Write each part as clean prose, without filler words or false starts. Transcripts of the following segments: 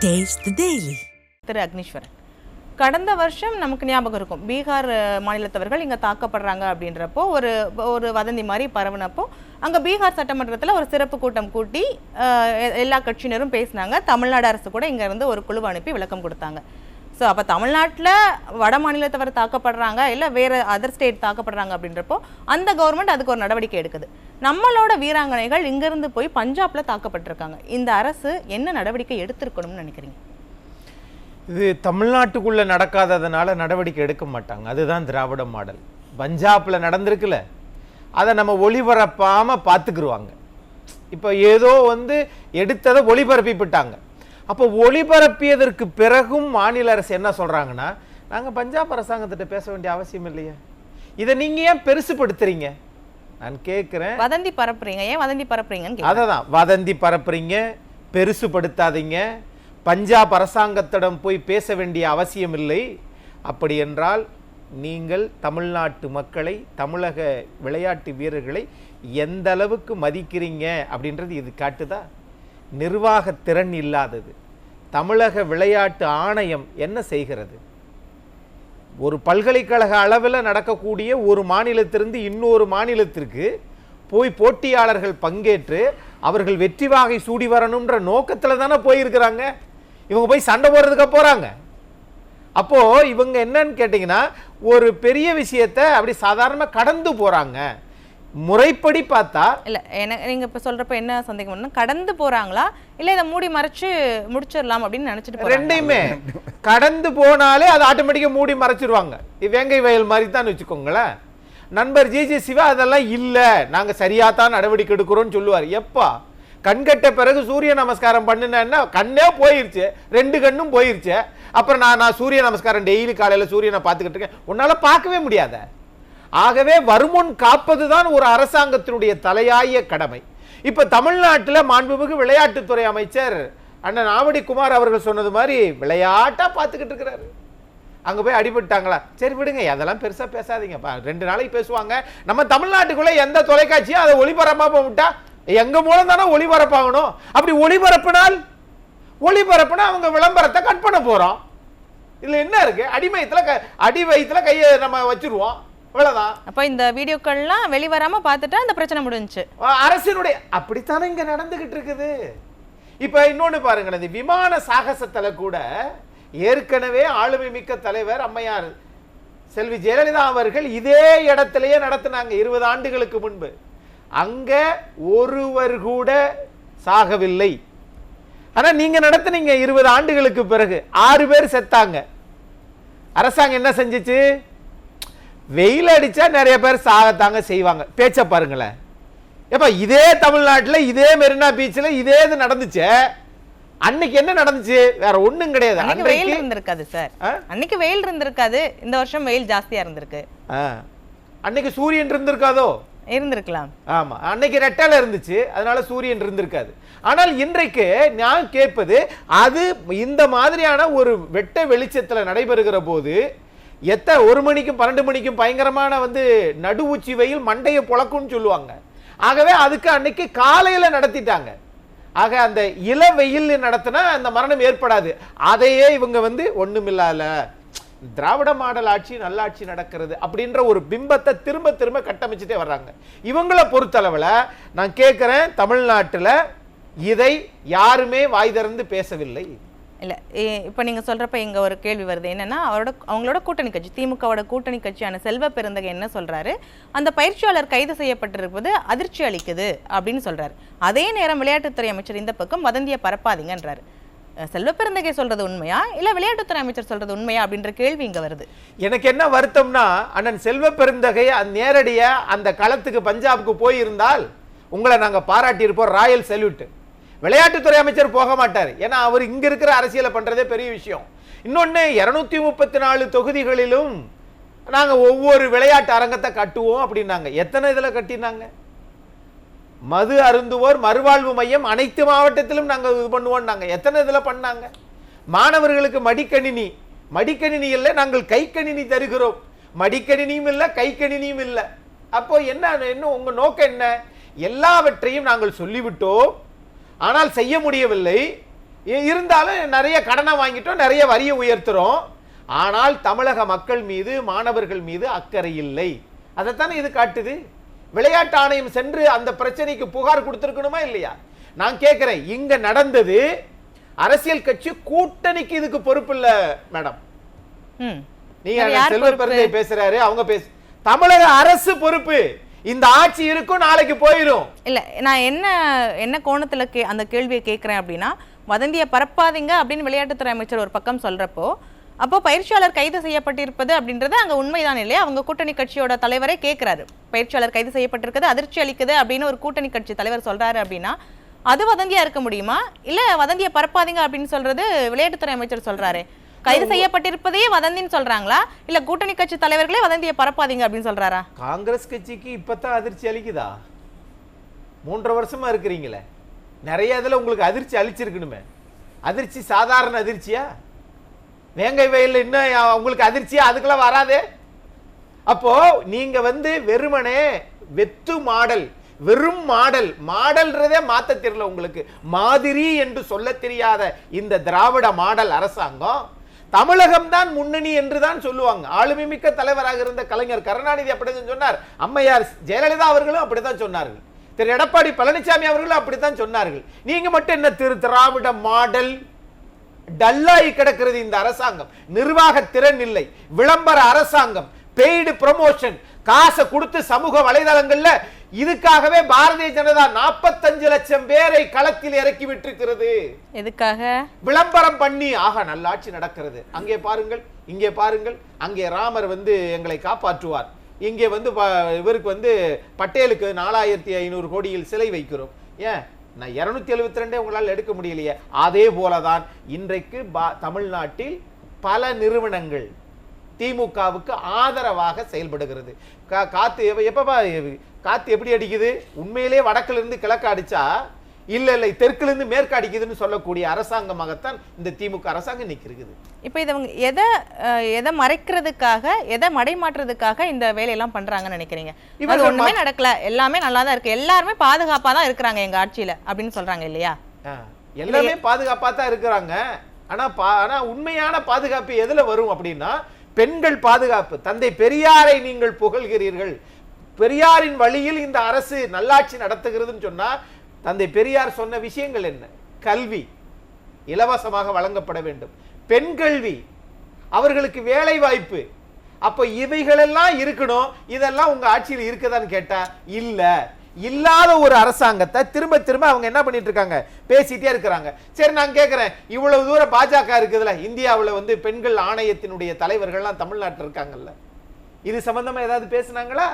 Taste the Daily. திரு அக்னீஸ்வரன், கடந்த வருஷம் நமக்கு ஞாபகம் இருக்கும், பீகார் மாநிலத்தவர்கள் இங்கே தாக்கப்படுறாங்க அப்படின்றப்போ ஒரு வதந்தி மாதிரி பரவுனப்போ அங்கே பீகார் சட்டமன்றத்தில் ஒரு சிறப்பு கூட்டம் கூட்டி எல்லா கட்சியினரும் பேசினாங்க. தமிழ்நாடு அரசு கூட இங்கே இருந்து ஒரு குழுவை அனுப்பி விளக்கம் கொடுத்தாங்க. ஸோ அப்போ தமிழ்நாட்டில் வட மாநிலத்தவர் தாக்கப்படுறாங்க, இல்லை வேறு அதர் ஸ்டேட் தாக்கப்படுறாங்க அப்படின்றப்போ அந்த கவர்மெண்ட் அதுக்கு ஒரு நடவடிக்கை எடுக்குது. நம்மளோட வீராங்கனைகள் இங்கேருந்து போய் பஞ்சாபில் தாக்கப்பட்டிருக்காங்க. இந்த அரசு என்ன நடவடிக்கை எடுத்திருக்கணும்னு நினைக்கிறீங்க? இது தமிழ்நாட்டுக்குள்ள நடக்காததுனால நடவடிக்கை எடுக்க மாட்டாங்க. அதுதான் திராவிட மாடல். பஞ்சாப்ல நடந்திருக்குல்ல, அதை நம்ம ஒளிபரப்பாம பார்த்துக்குருவாங்க. இப்போ ஏதோ எடுத்ததை ஒளிபரப்பிட்டாங்க. அப்போ ஒளிபரப்பியதற்கு பிறகும் மாநில அரசு என்ன சொல்றாங்கன்னா, நாங்கள் பஞ்சாப் அரசாங்கத்திட்ட பேச வேண்டிய அவசியம் இல்லையே, இதை நீங்க ஏன் பெருசுப்படுத்துறீங்க? நான் கேட்குறேன். வதந்தி பரப்புறீங்க, ஏன் வதந்தி பரப்புறீங்கன்னு. அதை தான் வதந்தி பரப்புறீங்க, பெருசுப்படுத்தாதீங்க. பஞ்சாப் அரசாங்கத்திடம் போய் பேச வேண்டிய அவசியம் இல்லை. அப்படி என்றால் நீங்கள் தமிழ்நாட்டு மக்களை, தமிழக விளையாட்டு வீரர்களை எந்த அளவுக்கு மதிக்கிறீங்க அப்படின்றது இது காட்டுதா? நிர்வாக திறன் இல்லாதது. தமிழக விளையாட்டு ஆணையம் என்ன செய்கிறது? ஒரு பல்கலைக்கழக அளவில் நடக்கக்கூடிய ஒரு மாநிலத்திலிருந்து இன்னொரு மாநிலத்திற்கு போய் போட்டியாளர்கள் பங்கேற்று அவர்கள் வெற்றி வாகை சூடி வரணுன்ற நோக்கத்தில் தானே போயிருக்கிறாங்க. இவங்க போய் சண்டை போடுறதுக்கு போறாங்க. அப்போ இவங்க என்னன்னு கேட்டீங்கன்னா, ஒரு பெரிய விஷயத்தை அப்படி சாதாரண கடந்து போறாங்க. முறைப்படி பார்த்தா இல்ல, நீங்க இப்ப சொல்றப்ப என்ன சந்தேகம்னா, கடந்து போறாங்களா இல்ல இதை மூடி மறைச்சு முடிச்சிடலாம் அப்படின்னு நினைச்சிட்டு? ரெண்டையுமே கடந்து போனாலே அது ஆட்டோமேட்டிக்கா மூடி மறைச்சிருவாங்க. வேங்கை வயல் மாதிரி தான் வச்சுக்கோங்களேன். நண்பர் ஜிஜி சிவா அதெல்லாம் இல்ல, நாங்க சரியா தான் நடவடிக்கை எடுக்கிறோம்னு சொல்லுவார். எப்பா கண்கட்ட பிறகு சூரிய நமஸ்காரம் பண்ணுனா கண்ணே போயிருச்சு, 2 கண்ணும் போயிருச்சு. அப்புறம் நான் சூரிய நமஸ்காரம் டெய்லி காலையில சூரியனை பார்த்துக்கிட்டு இருக்கேன், உன்னால பார்க்கவே முடியாத. ஆகவே வருமுன் காப்பதுதான் ஒரு அரசாங்கத்தினுடைய தலையாய கடமை. இப்ப தமிழ்நாட்டில் மாண்புமிகு விளையாட்டுத்துறை அமைச்சர் அண்ணன் ஆவடி குமார் அவர்கள் சொன்னது மாதிரி விளையாட்டா பார்த்துக்கிட்டு இருக்கிறாரு. அங்க போய் அடிபட்டாங்களா, சரி விடுங்க, அதெல்லாம் பெருசா பேசாதீங்க, 2 நாளைக்கு பேசுவாங்க. நம்ம தமிழ்நாட்டுக்குள்ள எந்த தொலைக்காட்சியும் அதை ஒளிபரப்பாம விட்டா எங்க மூலம் தானே ஒளிபரப்பாகணும். அப்படி ஒளிபரப்பினா அவங்க விளம்பரத்தை கட் பண்ண போறோம். இதுல என்ன இருக்கு? அடி வயித்துல கையை நம்ம வச்சிருவோம், அவ்வளவுதான். அப்ப இந்த வீடியோக்கள்லாம் வெளிவராம பார்த்துட்டா அந்த பிரச்சனை முடிஞ்சுச்சு. அரசினுடைய அப்படித்தானே இங்க நடந்துகிட்டு இருக்குது. இப்ப இன்னொன்னு பாருங்க, இந்த விமான சாகசத்துல கூட ஏற்கனவே ஆளுமை மிக்க தலைவர் அம்மையார் செல்வி ஜெயலலிதா அவர்கள் இதே இடத்திலேயே நடத்தினாங்க 20 ஆண்டுகளுக்கு முன்பு. அங்க ஒருவர் கூட சாகவில்லை. ஆனா நீங்க நடத்தினீங்க 20 ஆண்டுகளுக்கு பிறகு 6 பேர் செத்தாங்க. அரசாங்கம் என்ன செஞ்சிச்சு? வெயில் அடிச்சா நிறைய பேர் சாகத்தாங்க செய்வாங்க. பேச்ச பாருங்களேன். ஏப்பா இதே தமிழ்நாட்டில் இதே மெரினா பீச்சில் இதே இது நடந்துச்சு. அன்னைக்கு என்ன நடந்துச்சு? வேற ஒண்ணும் கிடையாது. அன்னைக்கு வெயில் இருந்திருக்காது சார். அன்னைக்கு வெயில் இருந்திருக்காது. இந்த வருஷம் வெயில் ஜாஸ்தியா இருந்திருக்கு. அன்னைக்கு சூரியன் இருந்திருக்காதோ? இருந்திருக்கலாம். ஆமா, அன்னைக்கு ரெட்டல இருந்துச்சு, அதனால சூரியன் இருந்திருக்காது. ஆனால் இன்றைக்கு நான் கேட்பது, அது இந்த மாதிரியான ஒரு வெட்ட வெளிச்சத்துல நடைபெறுகிற போது 1 மணிக்கும் 12 மணிக்கும் பயங்கரமான நடு உச்சி வெயில் மண்டையை பொளக்கும்னு சொல்லுவாங்க. ஆகவே அதுக்கு அன்னைக்கு காலையில நடத்திட்டாங்க. ஆக அந்த இள வெயில் நடத்தினா அந்த மரணம் ஏற்படாது. அதையே இவங்க ஒண்ணுமில்லாத திராவிட மாடல் ஆட்சி, நல்லாட்சி நடக்கிறது அப்படின்ற ஒரு பிம்பத்தை திரும்ப திரும்ப கட்டமைச்சுட்டே வர்றாங்க. இவங்களை பொறுத்தளவுல நான் கேட்கிறேன், தமிழ்நாட்டுல இதை யாருமே வாய் திறந்து பேசவில்லை. இல்லை, இப்போ நீங்கள் சொல்கிறப்ப இங்கே ஒரு கேள்வி வருது. என்னென்னா, அவங்களோட கூட்டணி கட்சி, திமுகவோட கூட்டணி கட்சியான செல்வ பெருந்தகை என்ன சொல்கிறாரு, அந்த பயிற்சியாளர் கைது செய்யப்பட்டிருப்பது அதிர்ச்சி அளிக்குது அப்படின்னு சொல்கிறாரு. அதே நேரம் விளையாட்டுத்துறை அமைச்சர் இந்த பக்கம் வதந்தியை பரப்பாதீங்கன்றாரு. செல்வ பெருந்தகை சொல்றது உண்மையா இல்ல விளையாட்டுத்துறை அமைச்சர் சொல்றது உண்மையா அப்படின்ற கேள்வி இங்க வருது. எனக்கு என்ன வருத்தம்னா, அண்ணன் செல்வ பெருந்தகை நேரடியா அந்த களத்துக்கு பஞ்சாபுக்கு போயிருந்தால் உங்களை நாங்க பாராட்டி இருப்போம், ராயல் சல்யூட். விளையாட்டுத்துறை அமைச்சர் போக மாட்டார், ஏன்னா அவர் இங்க இருக்கிற அரசியலை பண்றதே பெரிய விஷயம். இன்னொன்னு, 234 தொகுதிகளிலும் நாங்க ஒவ்வொரு விளையாட்டு அரங்கத்தை கட்டுவோம் அப்படின்னாங்க. எத்தனை இதுல கட்டினாங்க? மது அருந்துவோர் மறுவாழ்வு மையம் அனைத்து மாவட்டத்திலும் நாங்கள் இது பண்ணுவோம். நாங்கள் எத்தனை இதில் பண்ணாங்க? மாணவர்களுக்கு மடிக்கணினி இல்லை, நாங்கள் கைக்கணினி தருகிறோம். மடிக்கணினியும் இல்லை, கைக்கணினியும் இல்லை. அப்போ என்ன உங்க நோக்கம் என்ன? எல்லாவற்றையும் நாங்கள் சொல்லிவிட்டோம், ஆனால் செய்ய முடியவில்லை. இருந்தாலும் நிறைய கடனை வாங்கிட்டோம், நிறைய வரியை உயர்த்துறோம். ஆனால் தமிழக மக்கள் மீது, மாணவர்கள் மீது அக்கறை இல்லை. அதைத்தானே இது காட்டுது. விளையாட்டு ஆணையம் சென்று அந்த பிரச்சனைக்கு புகார் கொடுத்திருக்கணுமா இல்லையா? நான் கேட்கிறேன், இங்க நடந்தது அரசியல் கட்சி கூட்டணிக்கு இதுக்கு பொறுப்பு இல்ல மேடம். நீங்க செல்வ பெருந்தை பேசுறாரு, அவங்க தமிழக அரசு பொறுப்பு. இந்த ஆட்சி இருக்கும், நாளைக்கு போயிடும். இல்ல, நான் என்ன கோணத்துல அந்த கேள்வியை கேட்கிறேன் அப்படின்னா, வதந்தியை பரப்பாதீங்க அப்படின்னு விளையாட்டுத்துறை அமைச்சர் ஒரு பக்கம் சொல்றப்போ, அப்போ பயிற்சியாளர் கைது செய்யப்பட்டிருப்பது அப்படின்றது அங்க உண்மைதான் இல்லையா? அவங்க கூட்டணி கட்சியோட தலைவரே கேட்கிறாரு, பயிற்சியாளர் கைது செய்யப்பட்டிருக்கிறது அதிர்ச்சி அளிக்குது அப்படின்னு ஒரு கூட்டணி கட்சி தலைவர் சொல்றாரு அப்படின்னா அது வதந்தியா இருக்க முடியுமா? இல்ல வதந்தியை பரப்பாதீங்க அப்படின்னு சொல்றது விளையாட்டுத்துறை அமைச்சர் சொல்றாரு, கைது செய்யப்பட்டிருப்பதே வதந்தின்னு சொல்றாங்களா, இல்ல கூட்டணி கட்சி தலைவர்களே வதந்தியை பரப்பாதீங்க அப்படின்னு சொல்றாரா? காங்கிரஸ் கட்சிக்கு இப்பதான் அதிர்ச்சி அளிக்குதா? 3 வருஷமா இருக்கிறீங்களே, நிறைய இதுல உங்களுக்கு அதிர்ச்சி அளிச்சிருக்கணுமே. அதிர்ச்சி சாதாரண அதிர்ச்சியா? வேங்கை வயல்ல இன்னும் உங்களுக்கு அதிர்ச்சியா? அதுக்கெல்லாம் வராதே. அப்போ நீங்க வெறுமனே வெத்து மாடல், வெறும் மாடல்ன்றதே மாத்த தெரியல உங்களுக்கு. மாதிரி என்று சொல்ல தெரியாத இந்த திராவிட மாடல் அரசாங்கம் தமிழகம் தான் முன்னணி என்று தான் சொல்லுவாங்க. ஆளுமை மிக்க தலைவராக இருந்த கலைஞர் கருணாநிதி அப்படிதான் சொன்னார், அம்மையார் ஜெயலலிதா அவர்களும் அப்படித்தான் சொன்னார்கள், திரு எடப்பாடி பழனிசாமி அவர்களும் அப்படித்தான் சொன்னார்கள். நீங்க மட்டும் என்ன திராவிட மாடல்? டல்லாகி கிடக்கிறது இந்த அரசாங்கம். நிர்வாக திறன் இல்லை, விளம்பர அரசாங்கம், பெய்டு ப்ரமோஷன், காசை கொடுத்து சமூக வலைதளங்கள்ல இதுக்காகவே பாரதிய ஜனதா 45 லட்சம் பேரை களத்தில் இறக்கி விட்டிருக்கிறது. எதுக்காக? விளம்பரம் பண்ணி. ஆக நல்லாட்சி நடக்கிறது, அங்கே பாருங்கள், இங்கே பாருங்கள், அங்கே ராமர் எங்களை காப்பாற்றுவார், இங்கே இவருக்கு பட்டேலுக்கு 4500 கோடியில் சிலை வைக்கிறோம். ஏன் நான் 272 உங்களால் எடுக்க முடியலையே? அதே போலதான் இன்றைக்கு தமிழ்நாட்டில் பல நிறுவனங்கள் திமுகவுக்கு ஆதரவாக செயல்படுகிறது. காத்து எப்பப்பா காத்து எப்படி அடிக்குது? உண்மையிலே வடக்குல இருந்து கிழக்கு அடிச்சா இல்ல தெற்குல இருந்து மேற்கு அடிக்குதுன்னு சொல்லக்கூடிய அரசாங்கமாகத்தான் இந்த திமுக அரசாங்கம் நிற்கிறது. இப்ப இவங்க எதை மறைக்கிறதுக்காக, எதை மடைமாற்றுறதுக்காக இந்த வேலையெல்லாம் பண்றாங்கன்னு நினைக்கிறீங்க? இது ஒண்ணுமே நடக்கல, எல்லாமே நல்லா தான் இருக்கு, எல்லாருமே பாதுகாப்பா தான் இருக்கிறாங்க எங்க ஆட்சியில அப்படின்னு சொல்றாங்க இல்லையா? எல்லாமே பாதுகாப்பா தான் இருக்கிறாங்க. ஆனா உண்மையான பாதுகாப்பு எதுல வரும் அப்படின்னா, பெண்கள் பாதுகாப்பு. தந்தை பெரியாரை நீங்கள் புகழ்கிறீர்கள், பெரியாரின் வழியில் இந்த அரசு நல்லாட்சி நடத்துகிறதுன்னு சொன்னா, தந்தை பெரியார் சொன்ன விஷயங்கள் என்ன? கல்வி இலவசமாக வழங்கப்பட வேண்டும், பெண் கல்வி, அவர்களுக்கு வேலை வாய்ப்பு. அப்ப இவைகளெல்லாம் இருக்கணும். இதெல்லாம் உங்க ஆட்சியில் இருக்குதான்னு கேட்டா இல்ல. இல்லாத ஒரு அரசாங்கத்தை திரும்ப திரும்ப அவங்க என்ன பண்ணிட்டு இருக்காங்க? பேசிட்டே இருக்கிறாங்க. சரி, நான் கேட்கிறேன், இவ்வளவு தூரம் பாஜக இருக்குதுல, இந்தியாவில் பெண்கள் ஆணையத்தினுடைய தலைவர்கள்லாம் தமிழ்நாட்டில் இருக்காங்கல்ல, இது சம்பந்தமா ஏதாவது பேசினாங்களா?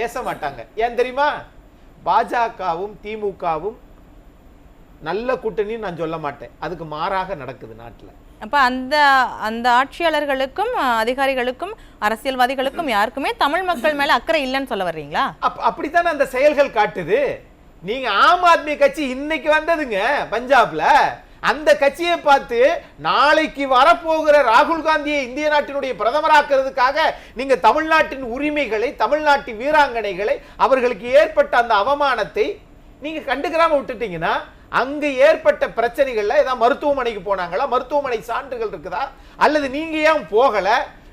பேச மாட்டாங்க. ஏன் தெரியுமா? பாஜகவும் திமுகவும் நல்ல கூட்டணி நான் சொல்ல மாட்டேன், அதுக்கு மாறாக நடக்குது நாட்டில். அப்ப அந்த ஆட்சியாளர்களுக்கும் அதிகாரிகளுக்கும் அரசியல்வாதிகளுக்கும் யாருக்குமே தமிழ் மக்கள் மேல அக்கறை இல்லைன்னு சொல்ல வர்றீங்களா? அப்படித்தானே அந்த செயல்கள் காட்டுது. நீங்க ஆம் ஆத்மி கட்சி இன்னைக்கு வந்ததுங்க பஞ்சாப்ல, அந்த கட்சியை பார்த்து நாளைக்கு வரப்போகிற ராகுல் காந்தியை இந்திய நாட்டினுடைய பிரதமராக்குறதுக்காக நீங்க தமிழ்நாட்டின் உரிமைகளை, தமிழ்நாட்டின் வீராங்கனைகளை, அவர்களுக்கு ஏற்பட்ட அந்த அவமானத்தை நீங்க கண்டுக்கிறாம விட்டுட்டீங்கன்னா, அங்க ஏற்பட்ட பிரச்சனைகள்ல ஏதாவது மருத்துவமனைக்கு போனாங்களா? மருத்துவமனை சான்றுகள் இருக்குதா? அல்லது நீங்க ஏன் போகல?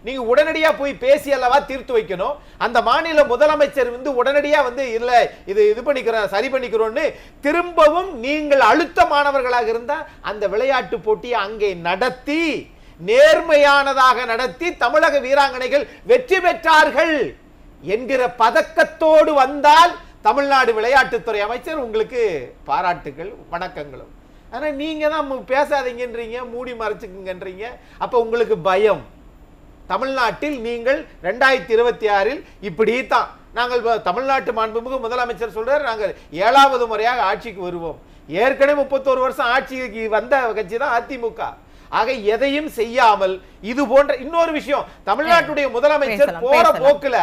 நீங்க உடனடியா போய் பேசி அல்லவா தீர்த்து வைக்கணும். அந்த மாநில முதலமைச்சர் உடனடியா இல்ல இது பண்ணிக்கிறோம், சரி பண்ணிக்கிறோம்னு திரும்பவும் நீங்கள் அழுத்தமானவர்களாக இருந்தா அந்த விளையாட்டு போட்டியை அங்கே நடத்தி நேர்மையானதாக நடத்தி தமிழக வீராங்கனைகள் வெற்றி பெற்றார்கள் என்கிற பதக்கத்தோடு வந்தால் தமிழ்நாடு விளையாட்டுத்துறை அமைச்சர் உங்களுக்கு பாராட்டுகள், வணக்கங்களும். ஆனா நீங்க தான் பேசாதீங்கன்றீங்க, மூடி மறைச்சுக்குங்கன்றீங்க. அப்ப உங்களுக்கு பயம். தமிழ்நாட்டில் நீங்கள் 2026 இப்படி தான் நாங்கள் தமிழ்நாட்டு மாண்புமிகு முதலமைச்சர் சொல்றாரு, நாங்கள் 7வது முறையாக ஆட்சிக்கு வருவோம். ஏற்கனவே 31 வருஷம் ஆட்சிக்கு வந்த கட்சி தான் அதிமுக. ஆக எதையும் செய்யாமல் இது போன்ற இன்னொரு விஷயம், தமிழ்நாட்டுடைய முதலமைச்சர் போற போக்குல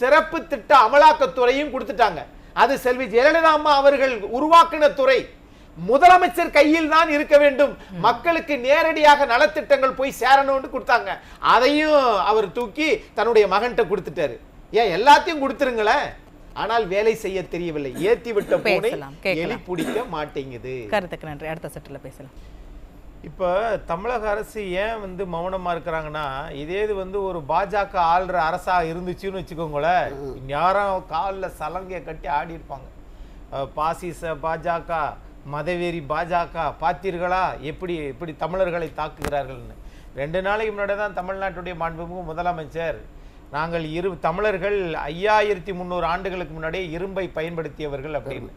சிறப்பு திட்ட அமலாக்கத்துறையும் கொடுத்துட்டாங்க. அது செல்வி ஜெயலலிதா அம்மா அவர்கள் உருவாக்கின துறை. முதலமைச்சர் கையில் தான் இருக்க வேண்டும், மக்களுக்கு நேரடியாக நலத்திட்டங்கள் போய் சேரணும்னு கொடுத்தாங்க. அதையும் அவர் தூக்கி தன்னுடைய மகன்கிட்ட கொடுத்துட்டாரு. ஏன் எல்லாத்தையும் கொடுத்துருங்களேன், ஆனால் வேலை செய்ய தெரியவில்லை. ஏத்தி விட்ட பூனை எலி பிடிக்க மாட்டேங்குது. கருத்துக்கு நன்றி. அடுத்த சுற்றுல பேசலாம். இப்போ தமிழக அரசு ஏன் வந்து மௌனமா இருக்கிறாங்கன்னா, இதே இது வந்து ஒரு பாஜக ஆள்ற அரசா இருந்துச்சுன்னு வச்சுக்கோங்களேன், யாரும் காலில் சலங்கையை கட்டி ஆடி இருப்பாங்க. பாசிச பாஜக, மதவெறி பாஜக, பார்த்தீர்களா எப்படி எப்படி தமிழர்களை தாக்குகிறார்கள்னு. 2 நாளைக்கு முன்னாடி தான் தமிழ்நாட்டுடைய மாண்புமிகு முதலமைச்சர், நாங்கள் தமிழர்கள் 5300 ஆண்டுகளுக்கு முன்னாடியே இரும்பை பயன்படுத்தியவர்கள் அப்படின்னு.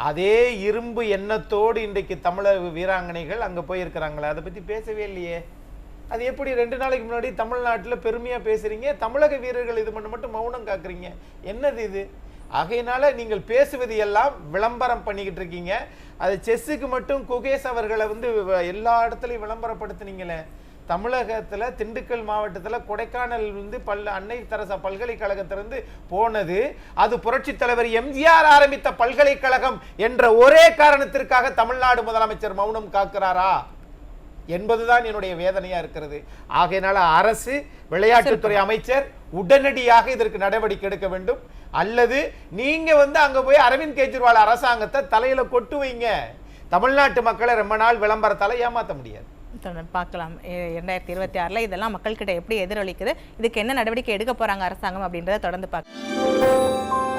அதே இரும்பு எண்ணத்தோடு இன்றைக்கு தமிழர் வீராங்கனைகள் அங்க போயிருக்கிறாங்களே, அதை பத்தி பேசவே இல்லையே. அது எப்படி 2 நாளைக்கு முன்னாடி தமிழ்நாட்டுல பெருமையா பேசுறீங்க, தமிழக வீரர்கள் இது மட்டும் மௌனம் காக்குறீங்க, என்னது இது? ஆகையினால நீங்கள் பேசுவது எல்லாம் விளம்பரம் பண்ணிக்கிட்டு இருக்கீங்க. அது செஸ்ஸுக்கு மட்டும் குகேஷ் அவர்களை வந்து எல்லா இடத்துலையும் விளம்பரப்படுத்துனீங்களே. தமிழகத்துல திண்டுக்கல் மாவட்டத்துல கொடைக்கானல் வந்து அன்னை தெரசா பல்கலைக்கழகத்திலிருந்து போனது அது புரட்சி தலைவர் எம்ஜிஆர் ஆரம்பித்த பல்கலைக்கழகம் என்ற ஒரே காரணத்திற்காக தமிழ்நாடு முதலமைச்சர் மௌனம் காக்கிறாரா என்பதுதான் என்னுடைய வேதனையா இருக்கிறது. ஆகையினால அரசு, விளையாட்டுத்துறை அமைச்சர் உடனடியாக இதற்கு நடவடிக்கை எடுக்க வேண்டும். அல்லது நீங்க வந்து அங்க போய் அரவிந்த் கெஜ்ரிவால் அரசாங்கத்தை தலையில கொட்டு வைங்க. தமிழ்நாட்டு மக்களை ரொம்ப நாள் விளம்பரத்தால ஏமாற்ற முடியாது. பார்க்கலாம் 2026 இதெல்லாம் மக்கள்கிட்ட எப்படி எதிரொலிக்குது, இதுக்கு என்ன நடவடிக்கை எடுக்க போறாங்க அரசாங்கம் அப்படின்றத தொடர்ந்து பார்க்கலாம்.